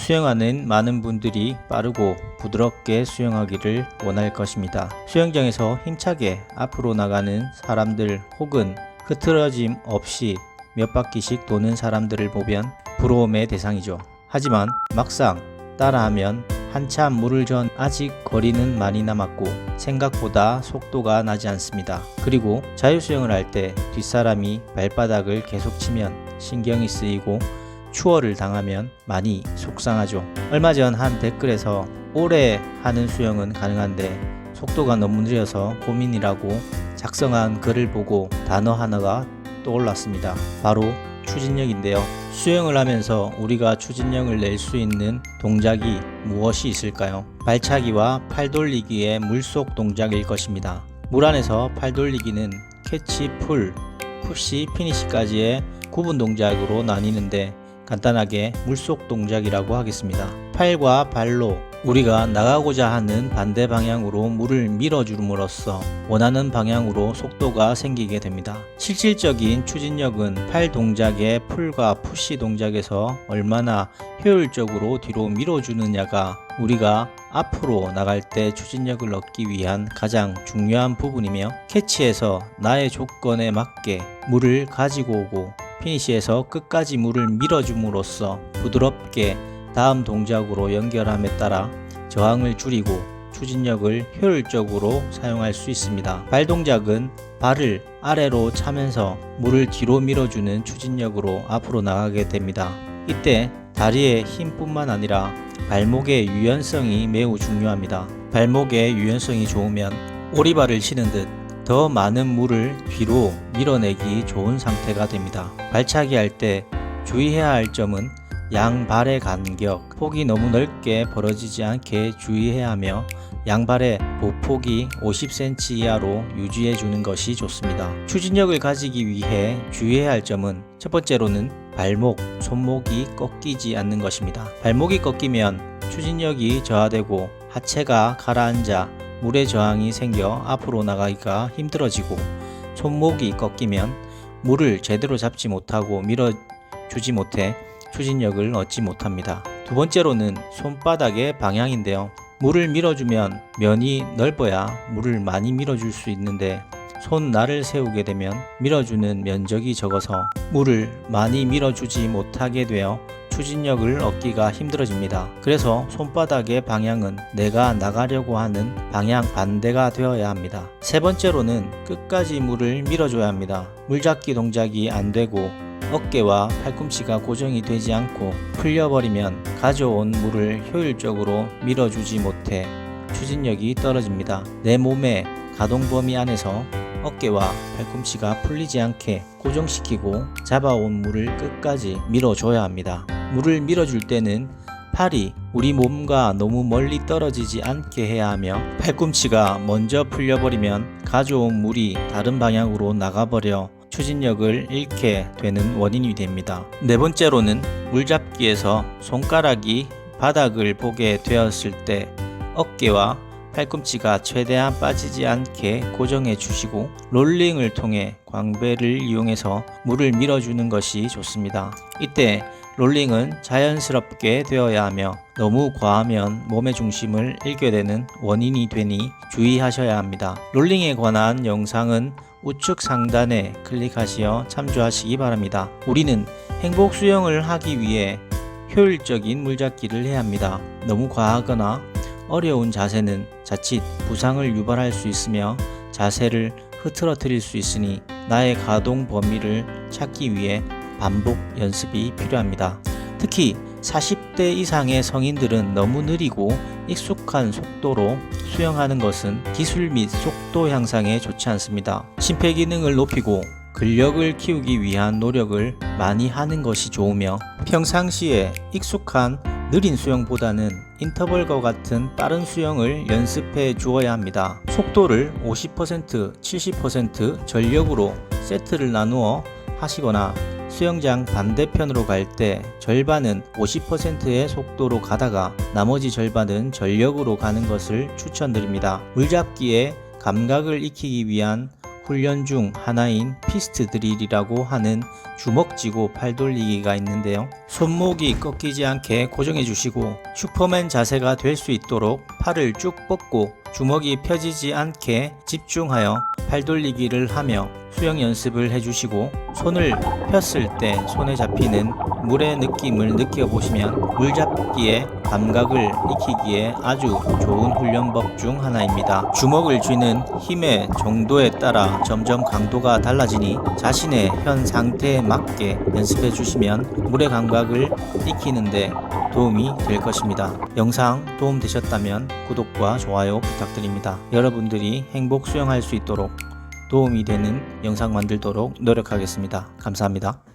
수영하는 많은 분들이 빠르고 부드럽게 수영하기를 원할 것입니다. 수영장에서 힘차게 앞으로 나가는 사람들 혹은 흐트러짐 없이 몇 바퀴씩 도는 사람들을 보면 부러움의 대상이죠. 하지만 막상 따라하면 한참 물을 전 아직 거리는 많이 남았고 생각보다 속도가 나지 않습니다. 그리고 자유수영을 할 때 뒷사람이 발바닥을 계속 치면 신경이 쓰이고 추월을 당하면 많이 속상하죠. 얼마 전 한 댓글에서 오래 하는 수영은 가능한데 속도가 너무 느려서 고민이라고 작성한 글을 보고 단어 하나가 떠올랐습니다. 바로 추진력인데요. 수영을 하면서 우리가 추진력을 낼 수 있는 동작이 무엇이 있을까요? 발차기와 팔 돌리기의 물속 동작일 것입니다. 물 안에서 팔 돌리기는 캐치, 풀, 푸시, 피니시까지의 구분 동작으로 나뉘는데 간단하게 물속 동작이라고 하겠습니다. 팔과 발로 우리가 나가고자 하는 반대 방향으로 물을 밀어줌으로써 원하는 방향으로 속도가 생기게 됩니다. 실질적인 추진력은 팔 동작의 풀과 푸시 동작에서 얼마나 효율적으로 뒤로 밀어주느냐가 우리가 앞으로 나갈 때 추진력을 얻기 위한 가장 중요한 부분이며, 캐치에서 나의 조건에 맞게 물을 가지고 오고 피니시에서 끝까지 물을 밀어줌으로써 부드럽게 다음 동작으로 연결함에 따라 저항을 줄이고 추진력을 효율적으로 사용할 수 있습니다. 발 동작은 발을 아래로 차면서 물을 뒤로 밀어주는 추진력으로 앞으로 나가게 됩니다. 이때 다리의 힘뿐만 아니라 발목의 유연성이 매우 중요합니다. 발목의 유연성이 좋으면 오리발을 치는 듯 더 많은 물을 뒤로 밀어내기 좋은 상태가 됩니다. 발차기 할 때 주의해야 할 점은 양발의 간격, 폭이 너무 넓게 벌어지지 않게 주의해야 하며 양발의 보폭이 50cm 이하로 유지해 주는 것이 좋습니다. 추진력을 가지기 위해 주의해야 할 점은 첫 번째로는 발목, 손목이 꺾이지 않는 것입니다. 발목이 꺾이면 추진력이 저하되고 하체가 가라앉아 물의 저항이 생겨 앞으로 나가기가 힘들어지고, 손목이 꺾이면 물을 제대로 잡지 못하고 밀어주지 못해 추진력을 얻지 못합니다. 두 번째로는 손바닥의 방향인데요. 물을 밀어주면 면이 넓어야 물을 많이 밀어줄 수 있는데 손날을 세우게 되면 밀어주는 면적이 적어서 물을 많이 밀어주지 못하게 되어 추진력을 얻기가 힘들어집니다. 그래서 손바닥의 방향은 내가 나가려고 하는 방향 반대가 되어야 합니다. 세 번째로는 끝까지 물을 밀어줘야 합니다. 물잡기 동작이 안 되고 어깨와 팔꿈치가 고정이 되지 않고 풀려버리면 가져온 물을 효율적으로 밀어주지 못해 추진력이 떨어집니다. 내 몸의 가동 범위 안에서 어깨와 팔꿈치가 풀리지 않게 고정시키고 잡아온 물을 끝까지 밀어줘야 합니다. 물을 밀어줄 때는 팔이 우리 몸과 너무 멀리 떨어지지 않게 해야 하며, 팔꿈치가 먼저 풀려버리면 가져온 물이 다른 방향으로 나가버려 추진력을 잃게 되는 원인이 됩니다. 네 번째로는 물잡기에서 손가락이 바닥을 보게 되었을 때 어깨와 팔꿈치가 최대한 빠지지 않게 고정해 주시고 롤링을 통해 광배를 이용해서 물을 밀어주는 것이 좋습니다. 이때 롤링은 자연스럽게 되어야 하며 너무 과하면 몸의 중심을 잃게 되는 원인이 되니 주의하셔야 합니다. 롤링에 관한 영상은 우측 상단에 클릭하시어 참조하시기 바랍니다. 우리는 행복 수영을 하기 위해 효율적인 물잡기를 해야 합니다. 너무 과하거나 어려운 자세는 자칫 부상을 유발할 수 있으며 자세를 흐트러뜨릴 수 있으니 나의 가동 범위를 찾기 위해 반복 연습이 필요합니다. 특히 40대 이상의 성인들은 너무 느리고 익숙한 속도로 수영하는 것은 기술 및 속도 향상에 좋지 않습니다. 심폐기능을 높이고 근력을 키우기 위한 노력을 많이 하는 것이 좋으며, 평상시에 익숙한 느린 수영보다는 인터벌과 같은 빠른 수영을 연습해 주어야 합니다. 속도를 50%, 70% 전력으로 세트를 나누어 하시거나 수영장 반대편으로 갈 때 절반은 50%의 속도로 가다가 나머지 절반은 전력으로 가는 것을 추천드립니다. 물잡기에 감각을 익히기 위한 훈련 중 하나인 피스트 드릴이라고 하는 주먹 쥐고 팔 돌리기가 있는데요. 손목이 꺾이지 않게 고정해 주시고 슈퍼맨 자세가 될 수 있도록 팔을 쭉 뻗고 주먹이 펴지지 않게 집중하여 팔 돌리기를 하며 수영 연습을 해주시고, 손을 폈을 때 손에 잡히는 물의 느낌을 느껴보시면 물잡기의 감각을 익히기에 아주 좋은 훈련법 중 하나입니다. 주먹을 쥐는 힘의 정도에 따라 점점 강도가 달라지니 자신의 현 상태에 맞게 연습해 주시면 물의 감각을 익히는데 도움이 될 것입니다. 영상 도움 되셨다면 구독과 좋아요 부탁드립니다. 여러분들이 행복 수영할 수 있도록 도움이 되는 영상 만들도록 노력하겠습니다. 감사합니다.